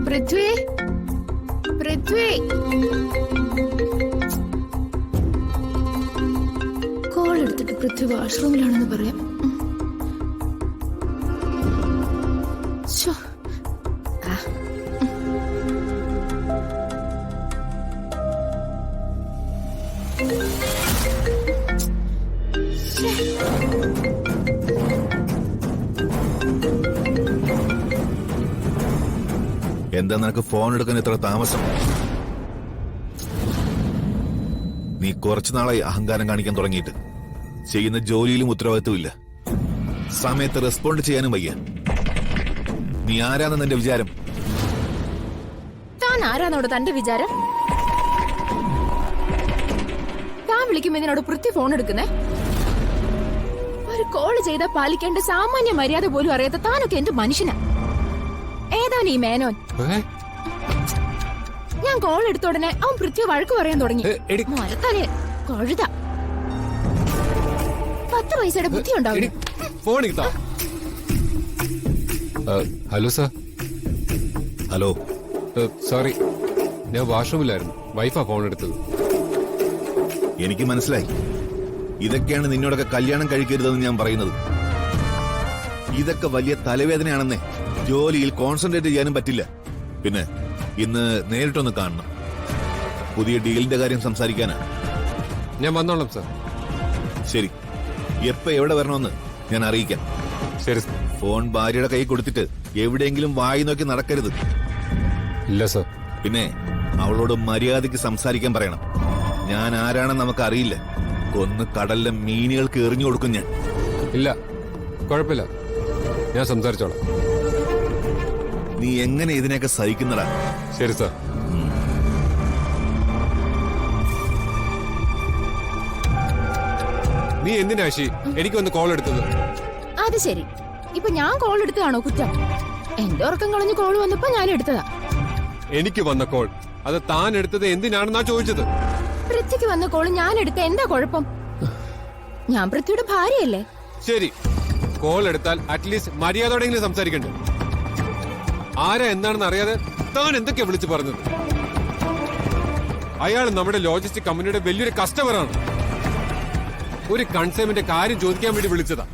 Prithvi, Prithvi, call എടുത്തിട്ട് പൃഥ്വി വാഷ്റൂമിലാണെന്ന് പറയാം. ശ്ശോ. ആ. ശ്ശേ. എന്താ നിനക്ക് ഫോൺ എടുക്കാൻ ഇത്ര താമസം? നീ കുറച്ചു നാളായി അഹങ്കാരം കാണിക്കാൻ തുടങ്ങിയിട്ട്. ചെയ്യുന്ന ജോലിയിലും ഉത്തരവാദിത്വമില്ല. സമയത്ത് റെസ്പോണ്ട് ചെയ്യാനും വയ്യ. നീ ആരാണെന്ന് എന്റെ വിചാരം? താൻ ആരാന്നോട് തന്റെ വിചാരം? താൻ വിളിക്കുമ്പോ ഇതിനോട് പൃഥ്വി ഫോൺ എടുക്കുന്നേ? ഒരു കോള് ചെയ്താൽ പാലിക്കേണ്ട സാമാന്യ മര്യാദ പോലും അറിയാത്ത താനൊക്കെ എന്ത് മനുഷ്യനാ? ഏതാണ് ഈ മേനോൻ? ഞാൻ കോൾ എടുത്ത ഉടനെ അവൻ പൃഥ്വി വഴക്ക് പറയാൻ തുടങ്ങി. മരത്തലേ കഴുത. 10 പൈസയുടെ ബുദ്ധി ഉണ്ടാവും. Hello sir. ഹലോ. സോറി, ഞാൻ വാഷ്റൂമിലായിരുന്നു. വൈഫാ ഫോൺ എടുത്തത്. എനിക്ക് മനസ്സിലായി. ഇതൊക്കെയാണ് നിന്നോടൊക്കെ കല്യാണം കഴിക്കരുതെന്ന് ഞാൻ പറയുന്നത്. ഇതൊക്കെ വലിയ തലവേദനയാണെന്നേ. ജോലിയിൽ കോൺസെൻട്രേറ്റ് ചെയ്യാനും പറ്റില്ല. പിന്നെ ഇന്ന് നേരിട്ടൊന്ന് കാണണം. പുതിയ ഡീലിന്റെ കാര്യം സംസാരിക്കാനാ. ഞാൻ വന്നോളാം സാർ. ശരി, എപ്പോ എവിടെ വരണമെന്ന് ഞാൻ അറിയിക്കാം. ശരി. ഫോൺ ഭാര്യയുടെ കൈ കൊടുത്തിട്ട് എവിടെയെങ്കിലും വായി നോക്കി നടക്കരുത്. ഇല്ല സാർ. പിന്നെ അവളോട് മര്യാദയ്ക്ക് സംസാരിക്കാൻ പറയണം. ഞാൻ ആരാണെന്ന് നമുക്ക് അറിയില്ല. കൊന്ന് കടലിലെ മീനുകൾക്ക് എറിഞ്ഞു കൊടുക്കും ഞാൻ. ഇല്ല, കുഴപ്പമില്ല, ഞാൻ സംസാരിച്ചോളാം. നീ എങ്ങനെ ഇതിനെയൊക്കെ സഹിക്കുന്നടാ? ശരി സാർ. നീ എന്തിനാശി എനിക്ക് വന്ന് കോൾ എടുത്തത്? അത് ശരി, ഇപ്പൊ ഞാൻ കോൾ എടുത്തതാണോ കുറ്റം? എന്റെ ഉറക്കം കളഞ്ഞ് കോൾ വന്നപ്പോ ഞാൻ എടുത്തതാ. എനിക്ക് വന്ന കോൾ അത് താൻ എടുത്തത് എന്തിനാണെന്നാ ചോദിച്ചത്. പൃഥ്വിക്ക് വന്ന കോൾ ഞാൻ എടുത്ത എന്താ കുഴപ്പം? ഞാൻ പൃഥ്വിയുടെ ഭാര്യയല്ലേ? ശരി, കോൾ എടുത്താൽ അറ്റ്ലീസ്റ്റ് മര്യാദയോടെങ്കിലും സംസാരിക്കണ്ടേ? ആരാ എന്താണെന്ന് അറിയാതെ താൻ എന്തൊക്കെയാ വിളിച്ചു പറഞ്ഞത്? അയാൾ നമ്മുടെ ലോജിസ്റ്റിക് കമ്പനിയുടെ വലിയൊരു കസ്റ്റമറാണ്. ഒരു കൺസൈൻമെന്റ് കാര്യം ചോദിക്കാൻ വേണ്ടി വിളിച്ചതാ.